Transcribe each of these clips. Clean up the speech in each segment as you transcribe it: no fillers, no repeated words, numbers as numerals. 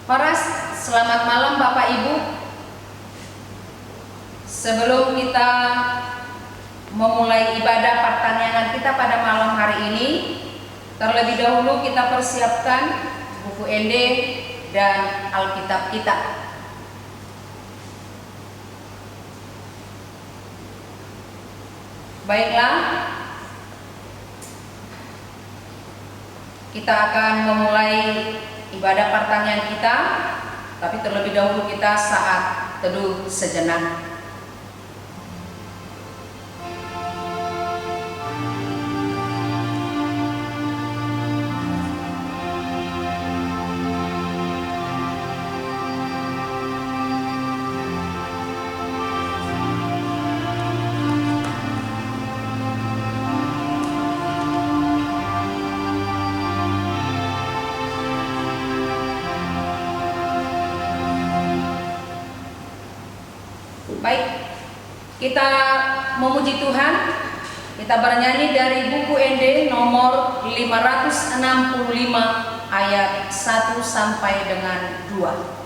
Paras, selamat malam Bapak Ibu. Sebelum kita memulai ibadah pertanyaan kita pada malam hari ini, terlebih dahulu kita persiapkan buku ND dan Alkitab kita. Baiklah, kita akan memulai ibadah pertanyaan kita, tapi terlebih dahulu kita saat teduh sejenak. Baik, kita memuji Tuhan. Kita bernyanyi dari buku ND nomor 565 ayat 1 sampai dengan 2.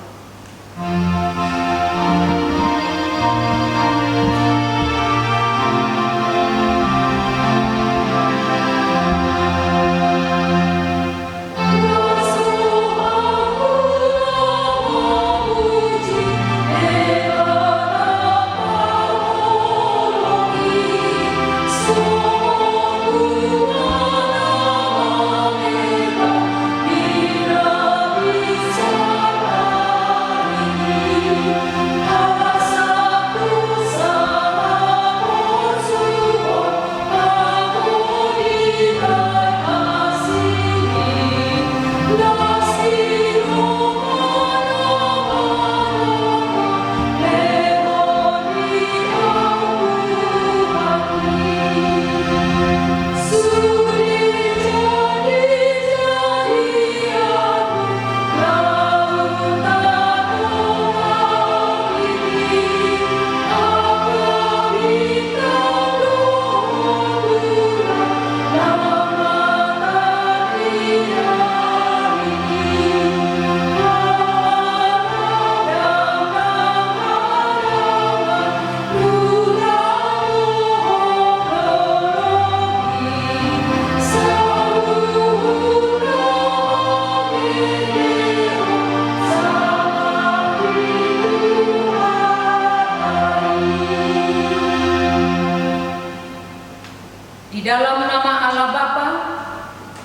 Dalam nama Allah Bapa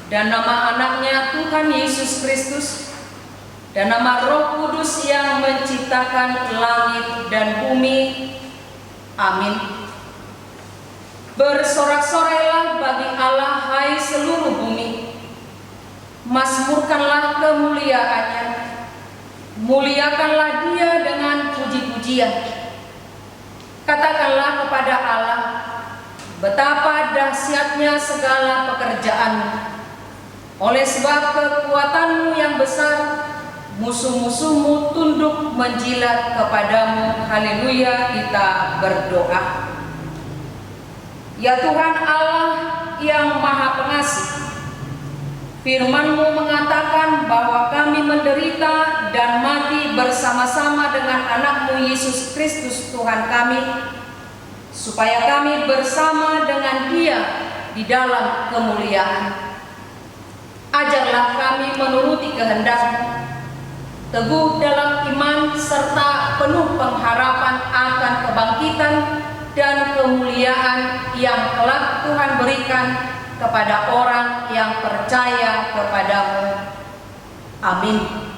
dan nama anaknya Tuhan Yesus Kristus dan nama Roh Kudus yang menciptakan langit dan bumi. Amin. Bersorak-sorailah bagi Allah, hai seluruh bumi. Mazmurkanlah kemuliaannya. Muliakanlah Dia dengan puji-pujian. Katakanlah kepada Allah, betapa dahsyatnya segala pekerjaanmu. Oleh sebab kekuatanmu yang besar, musuh-musuhmu tunduk menjilat kepadamu. Haleluya, kita berdoa. Ya Tuhan Allah yang Maha Pengasih, firman-Mu mengatakan bahwa kami menderita dan mati bersama-sama dengan anak-Mu Yesus Kristus Tuhan kami, supaya kami bersama dengan Dia di dalam kemuliaan. Ajarlah kami menuruti kehendak-Mu, teguh dalam iman serta penuh pengharapan akan kebangkitan dan kemuliaan yang kelak Tuhan berikan kepada orang yang percaya kepada-Mu. Amin.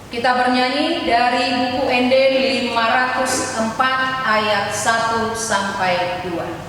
Kita bernyanyi dari buku ND 504 ayat 1 sampai 2.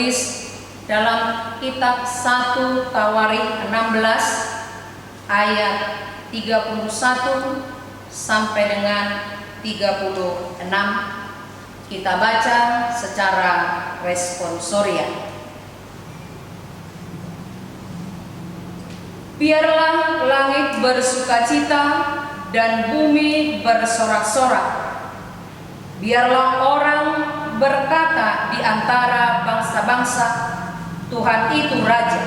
tertulis dalam kitab 1 Tawarikh 16 ayat 31 sampai dengan 36. Kita baca secara responsorial. Biarlah langit bersukacita dan bumi bersorak-sorak. Biarlah orang berkata di antara bangsa-bangsa, Tuhan itu Raja.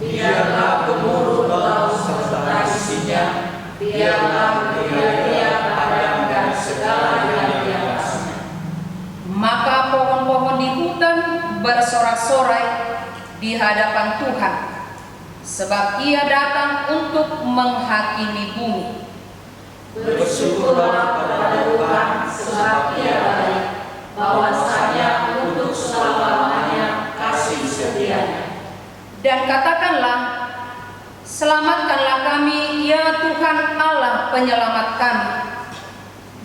Biarlah gemuruh laut serta isinya, biarlah dia padam dan segala yang di atasnya. Maka pohon-pohon di hutan bersorak-sorai di hadapan Tuhan, sebab Ia datang untuk menghakimi bumi. Bersyukurlah kepada Tuhan, sebab Ia baik, bahwasanya untuk selama-lamanya kasih setianya. Dan katakanlah, selamatkanlah kami, ya Tuhan Allah penyelamat kami,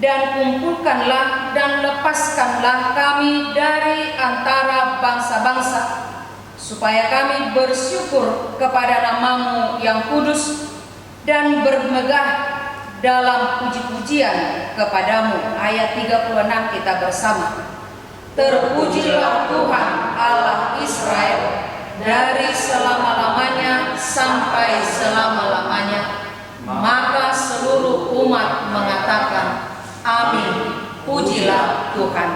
dan kumpulkanlah dan lepaskanlah kami dari antara bangsa-bangsa, supaya kami bersyukur kepada nama-Mu yang kudus dan bermegah dalam puji-pujian kepadamu. Ayat 36 kita bersama. Terpujilah Tuhan Allah Israel dari selama-lamanya sampai selama-lamanya. Maka seluruh umat mengatakan amin, pujilah Tuhan.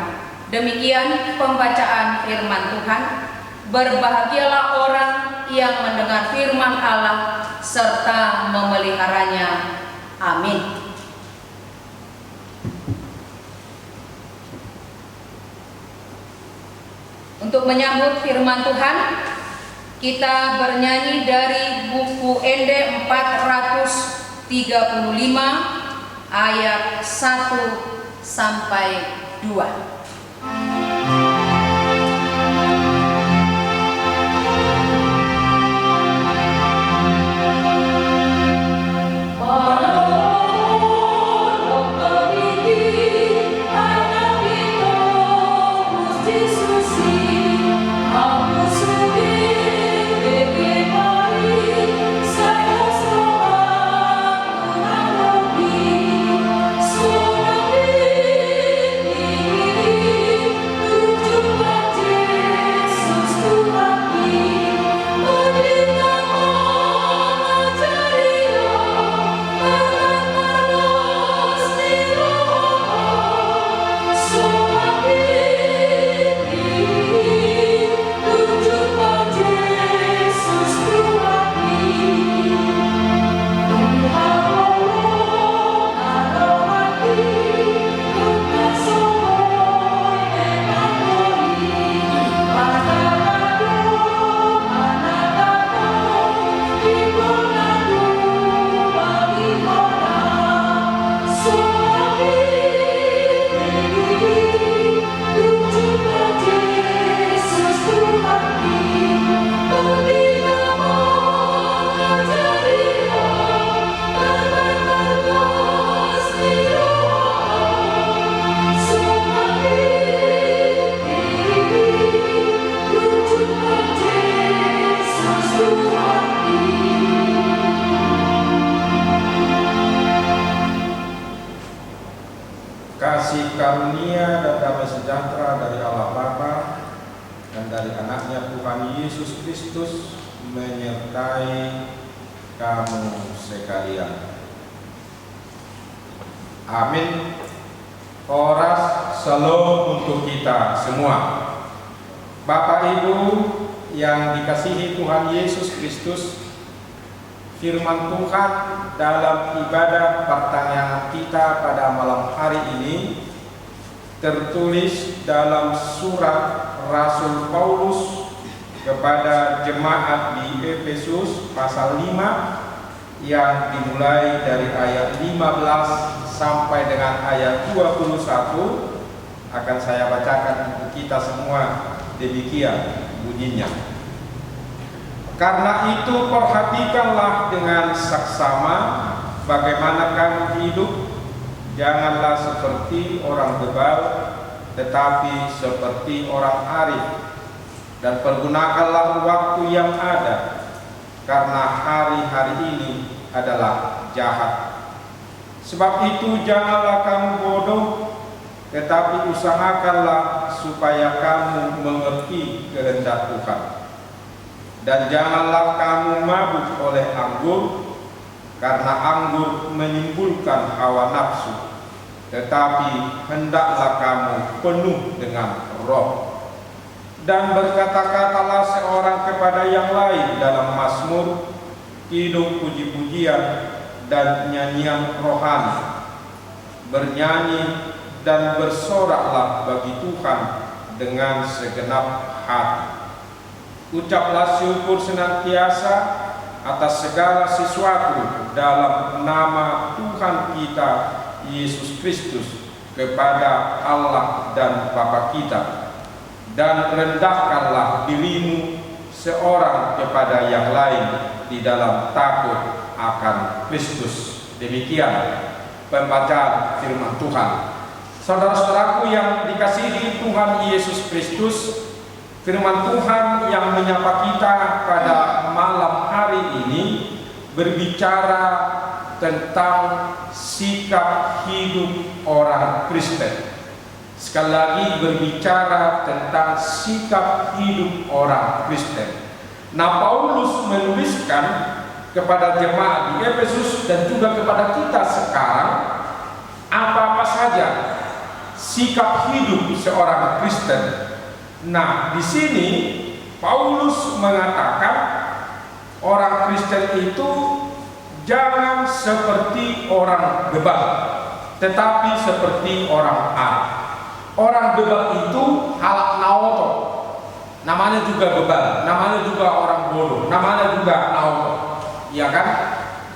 Demikian pembacaan firman Tuhan. Berbahagialah orang yang mendengar firman Allah serta memeliharanya. Amin. Untuk menyambut firman Tuhan, kita bernyanyi dari buku ND 435 ayat 1 sampai 2. Kasih karunia dan damai sejahtera dari Allah Bapa dan dari anaknya Tuhan Yesus Kristus menyertai kamu sekalian. Amin. Oras shalom untuk kita semua. Bapak Ibu yang dikasihi Tuhan Yesus Kristus, firman Tuhan dalam ibadah pertanyaan kita pada malam hari ini tertulis dalam surat Rasul Paulus kepada jemaat di Efesus pasal 5 yang dimulai dari ayat 15 sampai dengan ayat 21. Akan saya bacakan untuk kita semua. Demikian bunyinya. Karena itu perhatikanlah dengan saksama bagaimana kamu hidup, janganlah seperti orang bebal, tetapi seperti orang arif. dan pergunakanlah waktu yang ada, karena hari-hari ini adalah jahat. Sebab itu janganlah kamu bodoh, tetapi usahakanlah supaya kamu mengerti kehendak Tuhan. Dan janganlah kamu mabuk oleh anggur, karena anggur menimbulkan hawa nafsu, tetapi hendaklah kamu penuh dengan Roh. Dan berkata-katalah seorang kepada yang lain dalam mazmur, kidung puji-pujian dan nyanyian rohani. Bernyanyi dan bersoraklah bagi Tuhan dengan segenap hati. Ucaplah syukur senantiasa atas segala sesuatu dalam nama Tuhan kita Yesus Kristus kepada Allah dan Bapa kita. Dan rendahkanlah dirimu seorang kepada yang lain di dalam takut akan Kristus. Demikian pembacaan firman Tuhan. Saudara-saudaraku yang dikasihi Tuhan Yesus Kristus, firman Tuhan yang menyapa kita pada malam hari ini berbicara tentang sikap hidup orang Kristen. Sekali lagi berbicara tentang sikap hidup orang Kristen. Nah, Paulus menuliskan kepada jemaat di Efesus dan juga kepada kita sekarang apa-apa saja sikap hidup seorang Kristen. Nah, di sini Paulus mengatakan orang Kristen itu jangan seperti orang bebal, tetapi seperti orang arif. Orang bebal itu halak naoto, namanya juga bebal, namanya juga orang bodoh, namanya juga naoto, ya kan?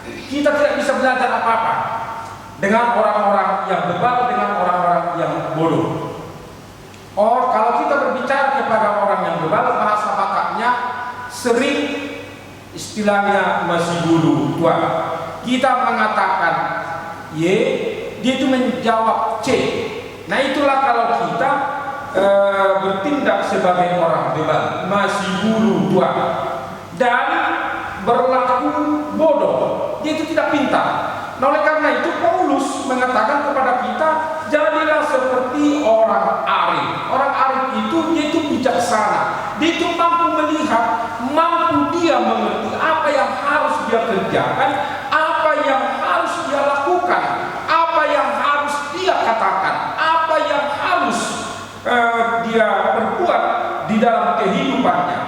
Kita tidak bisa belajar apa-apa dengan orang-orang yang bebal, dengan orang-orang yang bodoh. Kalau kita berbicara kepada orang yang bebal, bahasa Bataknya sering istilahnya masih bulu tua. Kita mengatakan Y, dia itu menjawab C. Nah, itulah kalau kita bertindak sebagai orang bebal, masih bulu tua dan berlaku bodoh, dia itu tidak pintar. Nah, oleh karena itu Paulus mengatakan kepada kita, jadilah seperti orang arif. Orang arif itu dia itu bijaksana, dia itu mampu melihat, mampu dia mengerti apa yang harus dia kerjakan, apa yang harus dia lakukan, apa yang harus dia katakan, apa yang harus dia perbuat di dalam kehidupannya.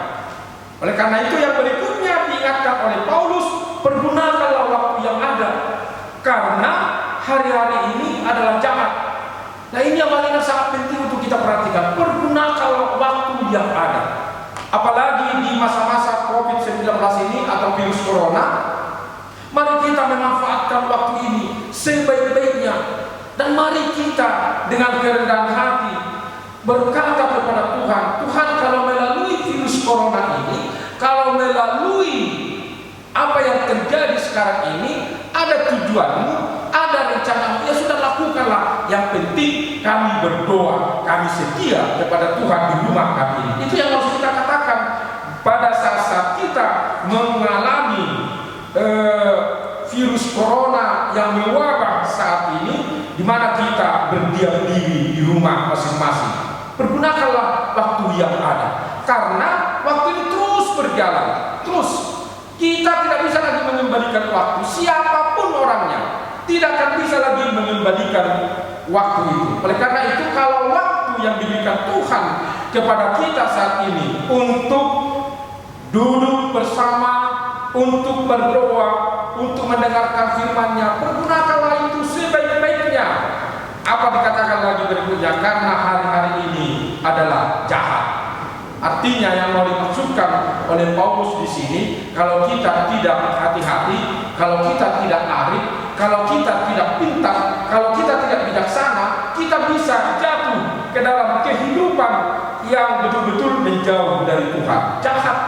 Oleh karena itu yang berikutnya diingatkan oleh Paulus, pergunakanlah waktu yang ada, karena hari-hari ini adalah jahat. Nah, ini yang paling sangat penting untuk kita perhatikan. Pergunakanlah waktu yang ada. Apalagi di masa-masa COVID-19 ini atau virus corona, mari kita memanfaatkan waktu ini sebaik-baiknya. Dan mari kita dengan kerendahan hati berkata kepada Tuhan, Tuhan, kalau melalui virus corona ini, kalau melalui apa yang terjadi sekarang ini, ada tujuanmu, ada rencanamu, ya sudah lakukanlah. Yang penting kami berdoa, kami setia kepada Tuhan di rumah kami ini. Itu yang harus kita katakan pada saat kita mengalami virus corona yang mewabah saat ini, di mana kita berdiam diri di rumah masing-masing. Pergunakanlah waktu yang ada, karena waktu ini terus berjalan, terus. Kita tidak bisa lagi mengembalikan waktu, siapapun orangnya tidak akan bisa lagi mengembalikan waktu itu. Oleh karena itu, kalau waktu yang diberikan Tuhan kepada kita saat ini untuk duduk bersama, untuk berdoa, untuk mendengarkan firman-Nya, pergunakanlah itu sebaik-baiknya. Apa dikatakan lagi berikutnya? Karena hari-hari ini adalah jahat. Artinya yang mau dimaksudkan oleh Paulus di sini, kalau kita tidak hati-hati, kalau kita tidak arif, kalau kita tidak pintar, kalau kita tidak bijaksana, kita bisa jatuh ke dalam kehidupan yang betul-betul menjauh dari Tuhan. Jahat.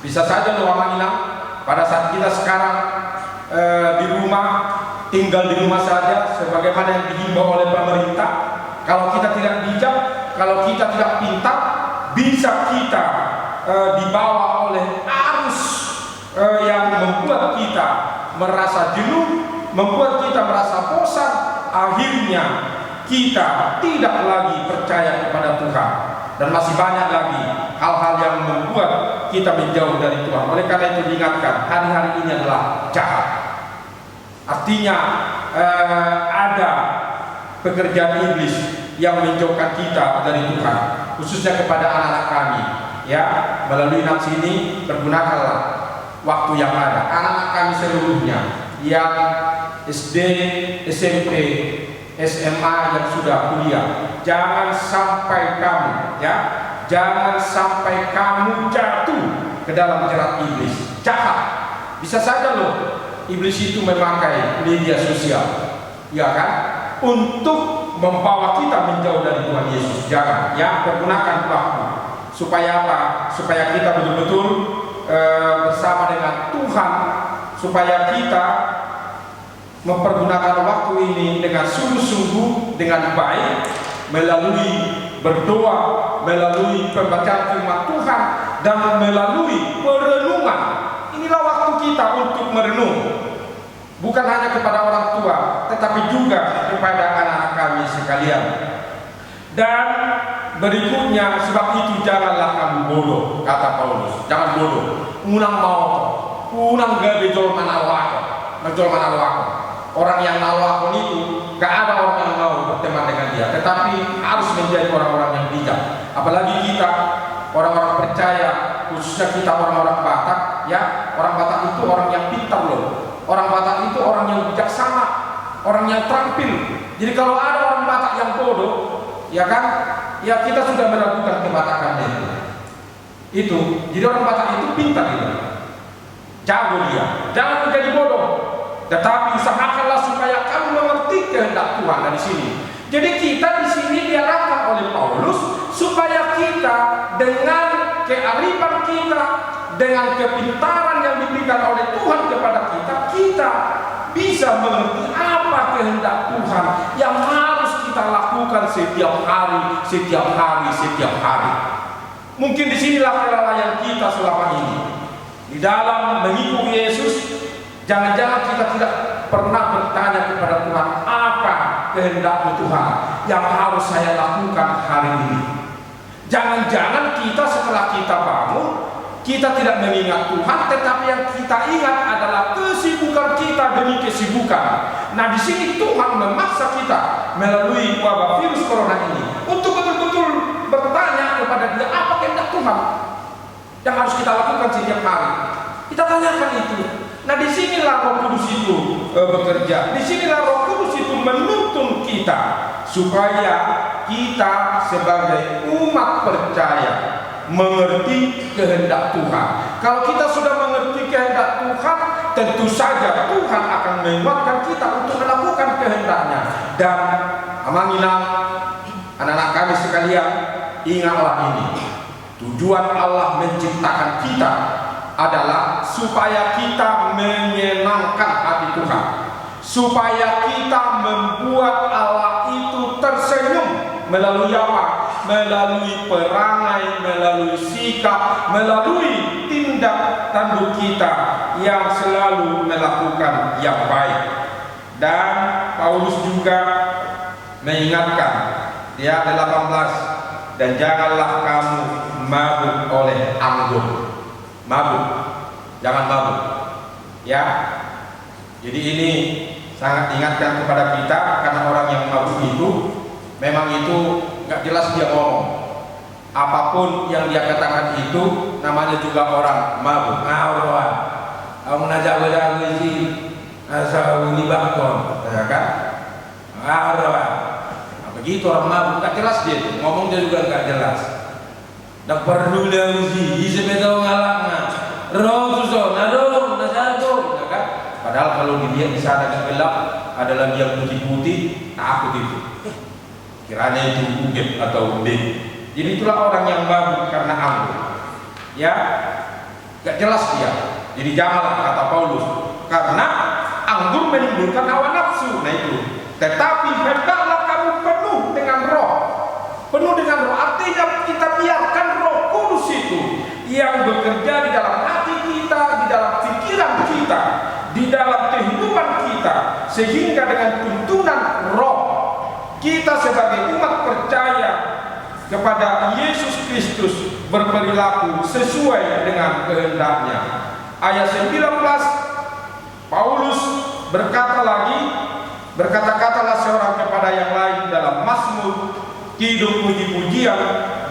Bisa saja orang hilang pada saat kita sekarang di rumah, tinggal di rumah saja sebagaimana yang dihimbau oleh pemerintah. Kalau kita tidak bijak, kalau kita tidak pintar, bisa kita dibawa oleh arus yang membuat kita merasa jenuh, membuat kita merasa bosan, akhirnya kita tidak lagi percaya kepada Tuhan. Dan masih banyak lagi hal-hal yang membuat kita menjauh dari Tuhan. Oleh karena itu diingatkan, hari-hari ini adalah jahat. Artinya ada pekerjaan iblis yang menjauhkan kita dari Tuhan, khususnya kepada anak-anak kami. Ya, melalui nafsi ini pergunakanlah waktu yang ada. Anak-anak kami seluruhnya yang SD, SMP, SMA yang sudah kuliah, jangan sampai kamu, ya, jangan sampai kamu jatuh ke dalam jerat iblis. Jahat. Bisa saja loh iblis itu memakai media sosial, ya kan, untuk membawa kita menjauh dari Tuhan Yesus. Jangan, ya, pergunakan waktu. Supaya apa? Supaya kita betul-betul bersama dengan Tuhan, supaya kita mempergunakan waktu ini dengan sungguh-sungguh, dengan baik, melalui berdoa, melalui pembacaan firman Tuhan, dan melalui perenungan. Inilah waktu kita untuk merenung, bukan hanya kepada orang tua, tetapi juga kepada anak-anak kami sekalian. Dan berikutnya, sebab itu janganlah kamu bodoh, kata Paulus. Jangan bodoh. Unang mau, unang gabe jol manawako, jol manawako. Orang yang nawakon itu, gak ada orang yang mau berteman dengan dia, tetapi harus menjadi orang-orang yang bijak. Apalagi kita, orang-orang percaya, khususnya kita orang-orang Batak, ya, orang Batak itu orang yang pintar loh. Orang Batak itu orang yang bijaksana, orang yang terampil. Jadi kalau ada orang Batak yang bodoh, ya kan, ya kita sudah meragukan kebatakannya itu. Jadi orang Batak itu pintar gitu, jago dia. Jangan menjadi bodoh, tetapi usahakanlah supaya kamu mengerti kehendak Tuhan. Dari sini, jadi kita di sini diarahkan oleh Paulus supaya kita dengan kearifan kita, dengan kepintaran yang diberikan oleh Tuhan kepada kita, kita bisa mengerti apa kehendak Tuhan yang harus kita lakukan setiap hari, setiap hari, setiap hari. Mungkin disinilah kelalaian kita selama ini di dalam mengikuti Yesus. Jangan-jangan kita tidak pernah bertanya kepada Tuhan, apa kehendak Tuhan yang harus saya lakukan hari ini. Jangan-jangan kita setelah kita bangun, kita tidak mengingat Tuhan, tetapi yang kita ingat adalah kesibukan kita demi kesibukan. Nah, di sini Tuhan memaksa kita melalui wabah virus corona ini untuk betul-betul bertanya kepada Dia, apa kehendak Tuhan yang harus kita lakukan setiap hari. Kita tanyakan itu. Nah, disinilah Roh Kudus itu bekerja. Disinilah Roh Kudus itu menuntun kita supaya kita sebagai umat percaya mengerti kehendak Tuhan. Kalau kita sudah mengerti kehendak Tuhan, tentu saja Tuhan akan menguatkan kita untuk melakukan kehendaknya. Dan amanginang anak-anak kami sekalian, ingatlah ini. Tujuan Allah menciptakan kita adalah supaya kita menyenangkan hati Tuhan, supaya kita membuat Allah itu tersenyum melalui apa? Melalui perangai, melalui sikap, melalui tindak tanduk kita yang selalu melakukan yang baik. Dan Paulus juga mengingatkan, ya, 18, dan janganlah kamu mabuk oleh anggur. Mabuk, jangan mabuk, ya. Jadi ini sangat diingatkan kepada kita, karena orang yang mabuk itu memang itu nggak jelas dia ngomong. Apapun yang dia katakan itu namanya juga orang mabuk. Ngawur, kamu najak beda sih, asal ini bakon, ya kan? Ngawur, begitu orang mabuk, nggak jelas dia, ngomong dia juga nggak jelas. Tak perlu dia uji, isepeda ngalakna, roh susah, nadong, nasado, ya kan? Padahal kalau dilihat di sana yang gelap ada lagi yang putih-putih, takut itu. Kiranya itu ugep atau umbek. Jadi itulah orang yang mabuk karena anggur. Ya, gak jelas dia. Jadi janganlah, kata Paulus, karena anggur menimbulkan hawa nafsu. Nah itu. Tetapi hendaklah kamu penuh dengan roh. Penuh dengan roh, artinya kita biarkan roh Kudus itu yang bekerja di dalam hati kita, di dalam pikiran kita, di dalam kehidupan kita, sehingga dengan tuntunan Roh kita sebagai umat percaya kepada Yesus Kristus berperilaku sesuai dengan kehendaknya. Ayat 19, Paulus berkata-katalah seorang kepada yang lain dalam mazmur, kidung, puji-pujian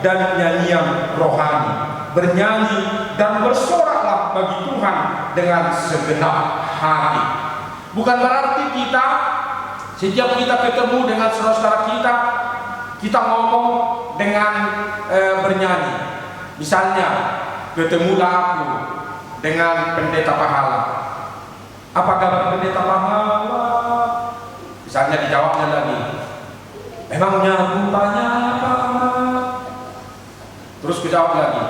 dan nyanyian rohani, bernyanyi dan bersoraklah bagi Tuhan dengan segenap hati. Bukan berarti kita setiap kita ketemu dengan saudara-saudara kita ngomong dengan bernyanyi. Misalnya ketemulah aku dengan pendeta pahala. Apa kabar pendeta pahala? Misalnya dijawabnya lagi, emangnya aku tanya apa? Terus dijawab lagi,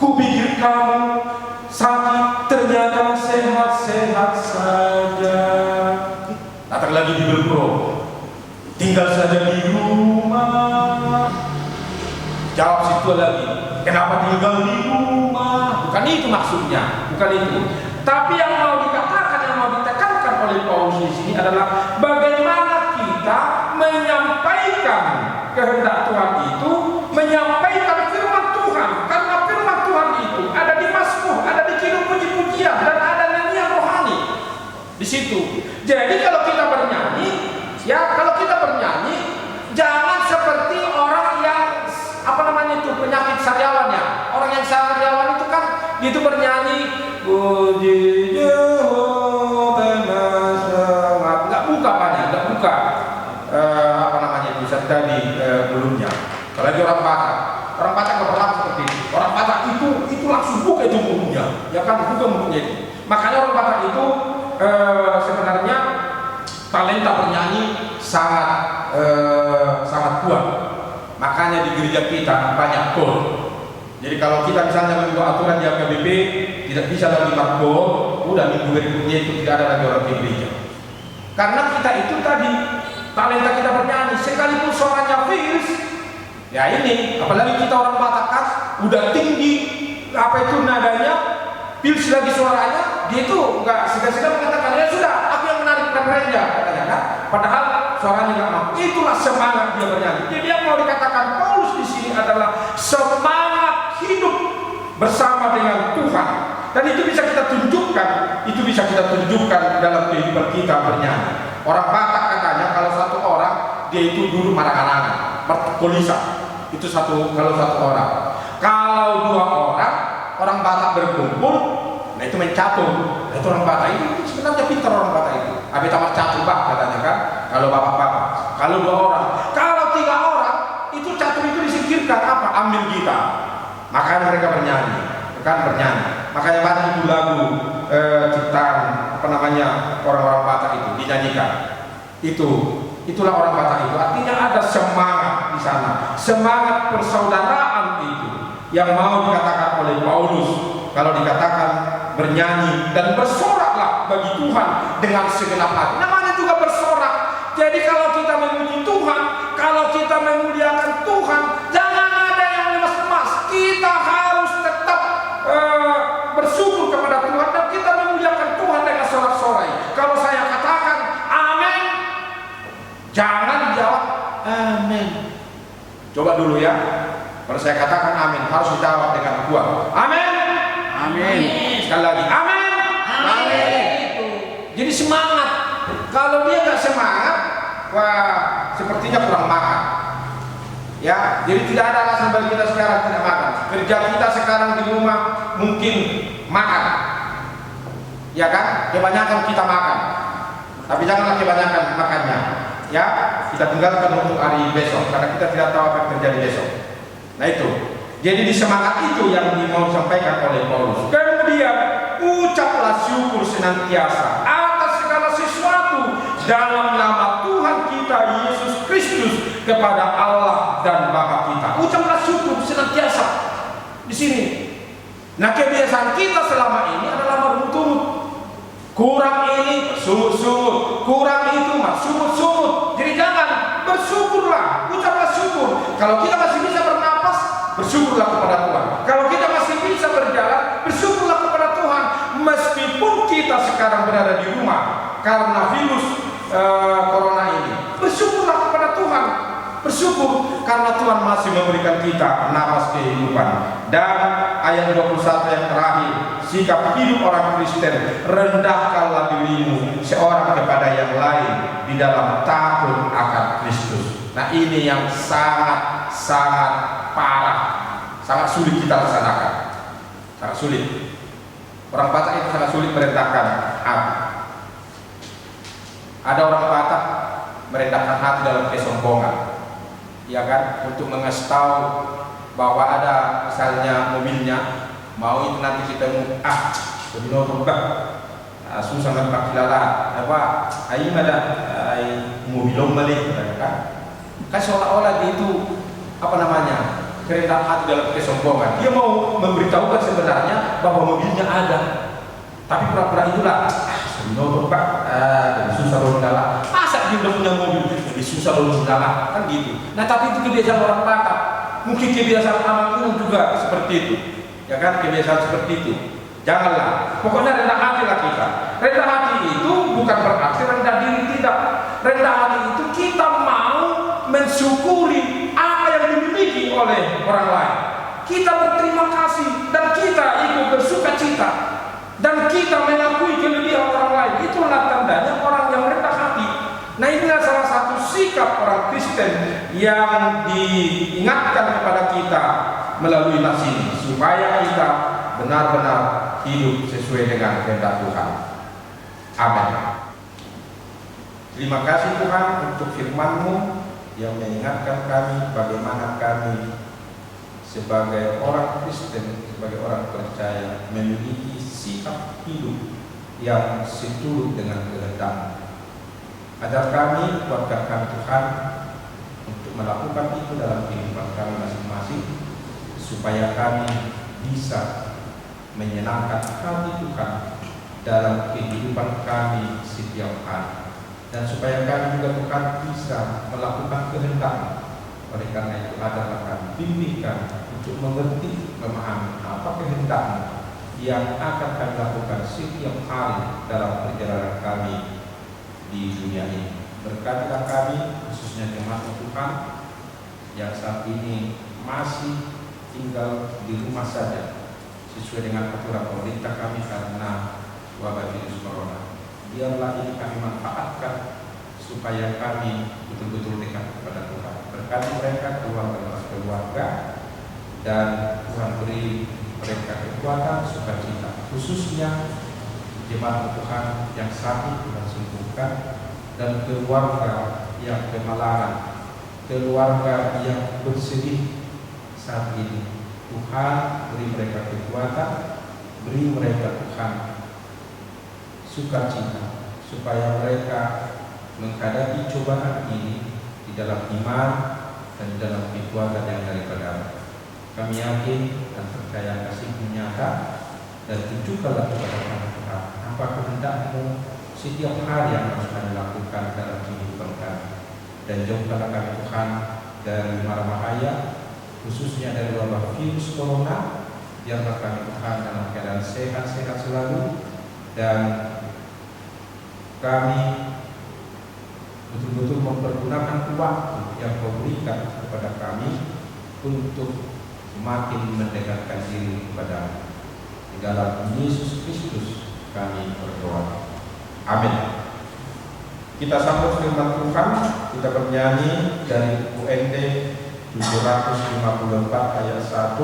ku pikir kamu sakit, ternyata sehat-sehat saja. Datang lagi di Belpro, tinggal saja di rumah. Jawab situ lagi, kenapa tinggal di rumah? Bukan itu maksudnya, bukan itu. Tapi yang mau dikatakan, yang mau ditekankan oleh Paulus di sini adalah bagaimana kita menyampaikan kehendak Tuhan itu, menyampaikan firman Tuhan. Karena firman Tuhan itu ada di mazmur, ada di kidung puji-pujian, dan ada nyanyian rohani di situ. Jadi kalau kita bernyanyi, jangan seperti orang yang penyakit sariawannya. Orang yang sariawan itu kan itu bernyanyi puji Yehova semangat, nggak buka tadi belumnya. Apalagi orang Batak nggak pernah seperti itu. Orang Batak itu langsung buka itu mulutnya, ya kan, buka mulutnya itu. Makanya orang Batak itu sebenarnya talenta bernyanyi sangat kuat. Makanya di gereja kita banyak kor. Jadi kalau kita misalnya mengubah aturan di AKBP tidak bisa lagi kor, udah minggu berikutnya itu tidak ada lagi orang di gereja. Karena kita itu tadi talenta kita bernyanyi, sekalipun suaranya fals, ya ini, apalagi kita orang Batak kan udah tinggi, nadanya, fals lagi suaranya, dia itu nggak segan-segan mengatakan, ya sudah, aku yang menarik referennya, katanya kan. Padahal suaranya nggak mampu. Itulah semangat dia bernyanyi. Jadi yang mau dikatakan Paulus di sini adalah semangat hidup bersama dengan Tuhan. Dan itu bisa kita tunjukkan, dalam kehidupan kita bernyanyi. Orang Batak katanya kalau satu orang dia itu dulu marah-marah, berpolisa. Itu kalau satu orang. Kalau dua orang Batak berkumpul, nah itu mencatur. Nah, itu orang Batak itu sebenarnya pintar orang Batak itu. Abi tamat catur bak katanya kan. Kalau bapak-bapak, kalau dua orang, kalau tiga orang itu catur itu disingkirkan apa? Ambil gitar. Makanya mereka bernyanyi. Makanya banyak itu lagu ciptaan orang-orang Batak itu dinyanyikan. Itulah orang Batak itu. Artinya ada semangat di sana, semangat persaudaraan itu yang mau dikatakan oleh Paulus. Kalau dikatakan bernyanyi dan bersoraklah bagi Tuhan dengan segenap hati. Namanya juga bersorak. Jadi kalau kita memuji Tuhan, kalau kita memuliakan Tuhan, jangan ada yang lemas-lemas. Kita harus tetap bersyukur kepada Tuhan dan kita memuliakan Tuhan dengan sorak-sorai. Kalau saya katakan amin, jangan dijawab amin. Coba dulu ya. Kalau saya katakan amin, harus dijawab dengan kuat. Amin. Amin. Sekali lagi amin. Amin. Jadi semangat. Kalau dia nggak semangat, wah sepertinya kurang makan. Ya, jadi tidak ada alasan bagi kita sekarang tidak makan. Kerja kita sekarang di rumah mungkin makan, ya kan? Kebanyakan kita makan, tapi janganlah kebanyakan makannya. Ya, kita tinggalkan untuk hari besok karena kita tidak tahu apa yang terjadi besok. Nah itu, jadi di semangat itu yang mau disampaikan oleh Paulus. Kemudian ucaplah syukur senantiasa atas segala sesuatu dalam nama Tuhan kita Yesus Kristus kepada Allah dan Bapa kita. Ucaplah syukur senantiasa di sini. Nah kebiasaan kita selama ini adalah berturut-turut. Kurang ini bersungut-sungut, kurang itu bersungut-sungut. Jadi jangan, bersyukurlah, ucaplah syukur. Kalau kita masih bisa bernapas, bersyukurlah kepada Tuhan. Kalau kita masih bisa berjalan, bersyukurlah kepada Tuhan. Meskipun kita sekarang berada di rumah karena virus corona ini, bersyukurlah kepada Tuhan. Bersyukur karena Tuhan masih memberikan kita napas kehidupan. Dan ayat 21 yang terakhir, sikap hidup orang Kristen, rendahkanlah dirimu seorang kepada yang lain di dalam takut akan Kristus. Nah, ini yang sangat parah, sangat sulit kita laksanakan, sangat sulit. Orang Batak itu sangat sulit merendahkan hati. Ada orang Batak merendahkan hati dalam kesombongan, ya kan, untuk mengasih tahu bahwa ada misalnya mobilnya mau itu nanti kita benar berubah susah nampak kilala ayi ada mobilong balik kan seolah-olah itu kerendahan hati dalam kesombongan. Dia mau memberitahukan sebenarnya bahwa mobilnya ada, tapi pura-pura itulah benar berubah susah lalu dalam masa dia udah punya mobil jadi susah lalu dalam kan gitu. Nah, tapi itu kebiasaan orang Batak, mungkin kebiasaan Amang juga seperti itu, ya kan, kebiasaan seperti itu. Janganlah, pokoknya rendah hatilah kita. Rendah hati itu bukan berarti rendah diri, tidak. Rendah hati itu kita mau mensyukuri apa yang dimiliki oleh orang lain. Kita berterima kasih dan kita ikut bersuka cita dan kita mengakui kelebihan orang lain. Itulah tandanya orang yang rendah hati. Nah, inilah salah satu sikap orang Kristen yang diingatkan kepada kita melalui nas ini, supaya kita benar-benar hidup sesuai dengan kehendak Tuhan. Amin. Terima kasih Tuhan untuk firman-Mu yang mengingatkan kami bagaimana kami sebagai orang Kristen, sebagai orang percaya memiliki sikap hidup yang seturut dengan kehendak-Mu. Ajar kami, kuatkan kami Tuhan untuk melakukan itu dalam kehidupan kami masing-masing, supaya kami bisa menyenangkan hati Tuhan dalam kehidupan kami setiap hari, dan supaya kami juga Tuhan bisa melakukan kehendak-Mu. Oleh karena itu ajarlah kami, bimbingkan untuk mengerti, memahami apa kehendak-Mu yang akan kami lakukan setiap hari dalam perjalanan kami di dunia ini. Berkatilah kami, khususnya jemaat Tuhan yang saat ini masih tinggal di rumah saja sesuai dengan aturan pemerintah kami karena wabah virus corona. Biarlah ini kami manfaatkan supaya kami betul-betul dekat kepada Tuhan. Berkati mereka, keluarga, dan Tuhan beri mereka kekuatan, sukacita, khususnya jemaat Tuhan yang sakit Tuhan sembuhkan, dan keluarga yang kemalangan, keluarga yang bersedih saat ini. Tuhan beri mereka kekuatan, beri mereka Tuhan sukacita, supaya mereka menghadapi cobaan ini di dalam iman dan di dalam kekuatan yang daripada. Kami yakin dan percaya kasih-Mu nyata, dan tunjukkanlah kepada kami Tuhan apa kehendak-Mu setiap hari yang harus kami lakukan dalam kehidupan kami, dan jauhkanlah kami Tuhan dari mara bahaya, khususnya dari wabah virus corona. Biarlah kami Tuhan dalam keadaan sehat-sehat selalu, dan kami betul-betul mempergunakan waktu yang Kau berikan kepada kami untuk semakin mendekatkan diri kepada-Mu. Di dalam Yesus Kristus kami berdoa. Amin. Kita sambut firman Tuhan, kita bernyanyi dari UND 754 ayat 1,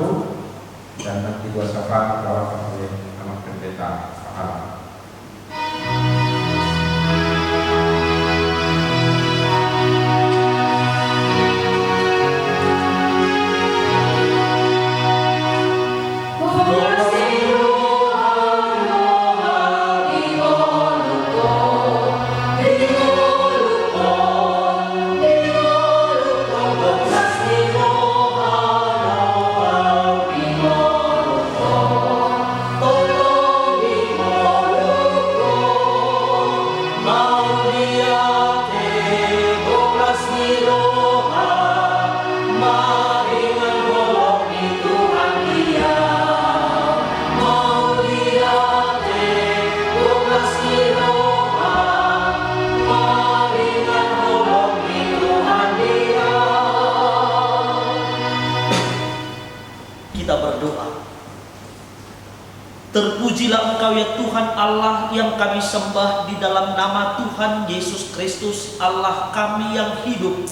dan nanti dua sahabat dibawakan oleh anak pendeta Pahala. Oh Terpujilah Engkau ya Tuhan Allah yang kami sembah di dalam nama Tuhan Yesus Kristus, Allah kami yang hidup.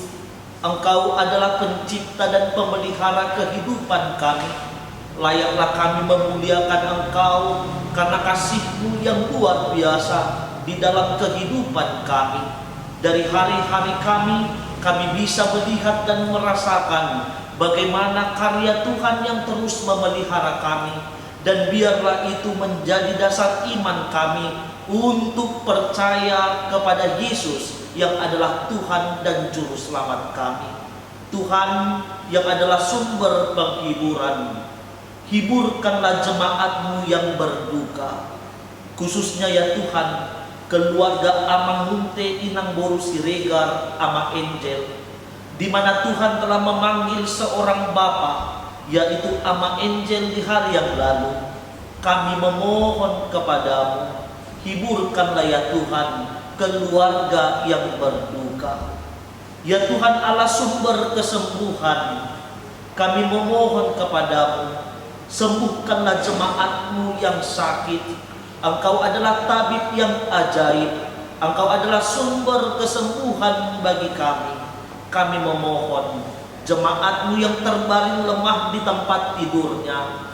Engkau adalah pencipta dan pemelihara kehidupan kami. Layaklah kami memuliakan Engkau karena kasih-Mu yang luar biasa di dalam kehidupan kami. Dari hari-hari kami bisa melihat dan merasakan bagaimana karya Tuhan yang terus memelihara kami. Dan biarlah itu menjadi dasar iman kami untuk percaya kepada Yesus yang adalah Tuhan dan Juru Selamat kami. Tuhan yang adalah sumber penghiburan, hiburkanlah jemaat-Mu yang berduka. Khususnya ya Tuhan, keluarga Amang Munte Inang Boru Siregar Ama Angel, di mana Tuhan telah memanggil seorang bapa, yaitu Ama Angel di hari yang lalu. Kami memohon kepadamu, hiburkanlah ya Tuhan keluarga yang berduka. Ya Tuhan Allah sumber kesembuhan, kami memohon kepadamu, sembuhkanlah jemaat-Mu yang sakit. Engkau adalah tabib yang ajaib, Engkau adalah sumber kesembuhan bagi kami. Kami memohon jemaat-Mu yang terbaring lemah di tempat tidurnya,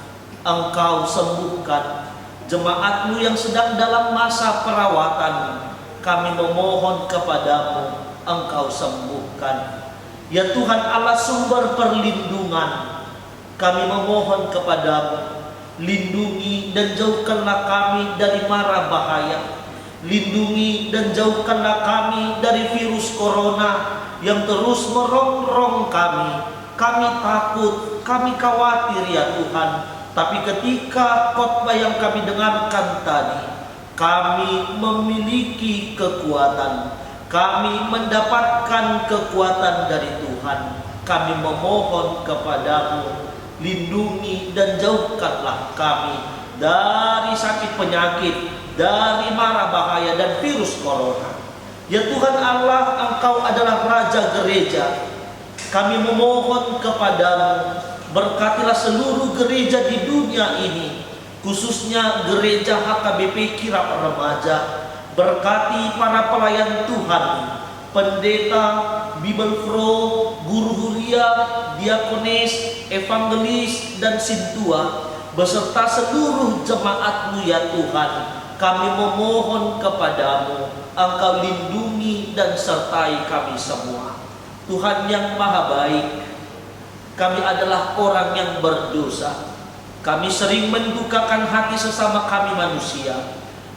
Engkau sembuhkan. Jemaat-Mu yang sedang dalam masa perawatan, kami memohon kepadamu, Engkau sembuhkan. Ya Tuhan Allah sumber perlindungan, kami memohon kepadamu, lindungi dan jauhkanlah kami dari mara bahaya. Lindungi dan jauhkanlah kami dari virus corona yang terus merongrong kami. Kami takut, kami khawatir ya Tuhan. Tapi ketika khotbah yang kami dengarkan tadi, kami memiliki kekuatan. Kami mendapatkan kekuatan dari Tuhan. Kami memohon kepadamu, lindungi dan jauhkanlah kami dari sakit penyakit, dari mara bahaya dan virus corona. Ya Tuhan Allah, Engkau adalah Raja Gereja. Kami memohon kepadamu, berkatilah seluruh gereja di dunia ini, khususnya gereja HKBP Kirap Remaja. Berkati para pelayan Tuhan, pendeta, Bible Pro, guru huria, diakonis, evangelis, dan sintua, beserta seluruh jemaat-Mu ya Tuhan. Kami memohon kepadamu, Engkau lindungi dan sertai kami semua. Tuhan yang maha baik, kami adalah orang yang berdosa. Kami sering mendukakan hati sesama kami manusia,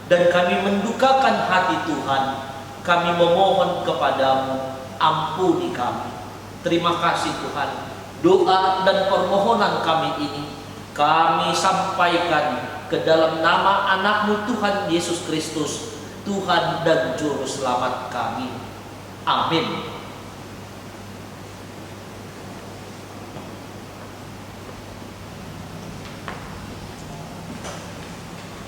dan kami mendukakan hati Tuhan. Kami memohon kepadamu, ampuni kami. Terima kasih Tuhan. Doa dan permohonan kami ini kami sampaikan ke dalam nama anak-Mu Tuhan Yesus Kristus, Tuhan dan Juru Selamat kami. Amin.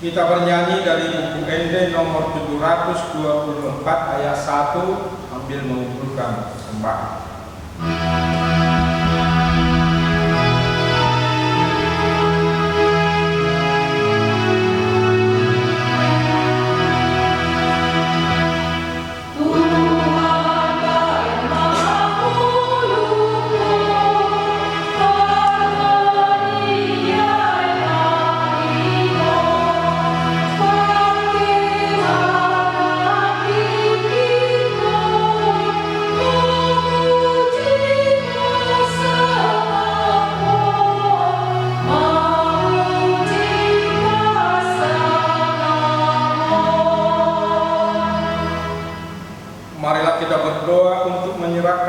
Kita bernyanyi dari buku ND nomor 724 ayat 1 sambil mengumpulkan persembahan.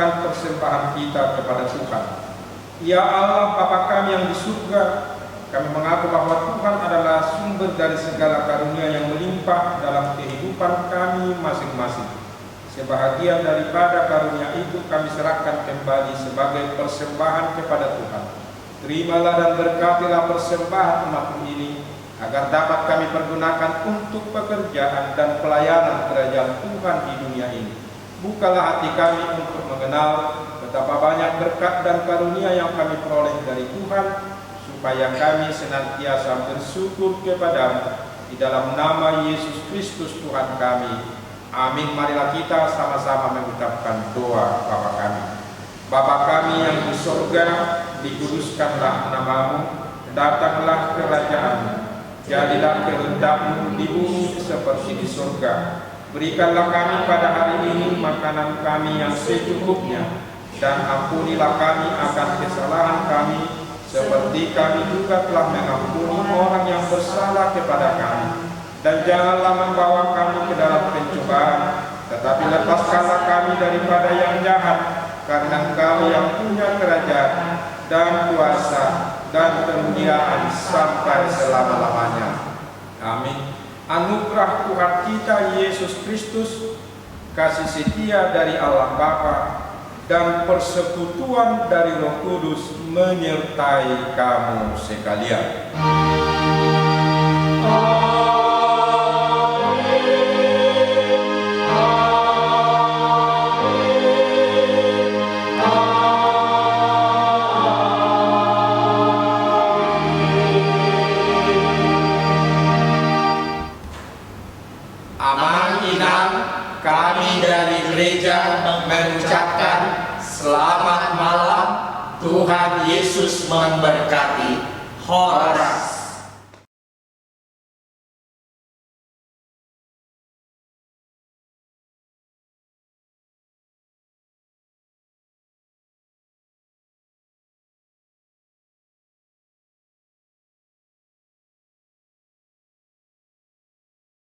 Persembahan kita kepada Tuhan. Ya Allah Bapa kami yang di surga, kami mengaku bahwa Tuhan adalah sumber dari segala karunia yang melimpah dalam kehidupan kami masing-masing. Sebahagian daripada karunia itu kami serahkan kembali sebagai persembahan kepada Tuhan. Terimalah dan berkatilah persembahan umat ini, agar dapat kami pergunakan untuk pekerjaan dan pelayanan kerajaan Tuhan di dunia ini. Bukalah hati kami untuk mengenal betapa banyak berkat dan karunia yang kami peroleh dari Tuhan, supaya kami senantiasa bersyukur kepadamu di dalam nama Yesus Kristus Tuhan kami. Amin. Marilah kita sama-sama mengucapkan doa Bapa kami. Bapa kami yang di surga, dikuduskanlah namamu, datanglah kerajaan-Mu, jadilah kehendak-Mu di bumi seperti di surga. Berikanlah kami pada hari ini makanan kami yang secukupnya, dan ampunilah kami akan kesalahan kami, seperti kami juga telah mengampuni orang yang bersalah kepada kami. Dan janganlah membawa kami ke dalam pencobaan, tetapi lepaskanlah kami daripada yang jahat, karena Engkau yang punya kerajaan dan kuasa dan kemuliaan sampai selama-lamanya. Amin. Anugerah Tuhan kita Yesus Kristus, kasih setia dari Allah Bapa, dan persekutuan dari Roh Kudus menyertai kamu sekalian. Kami dari gereja mengucapkan selamat malam, Tuhan Yesus memberkati. Horas.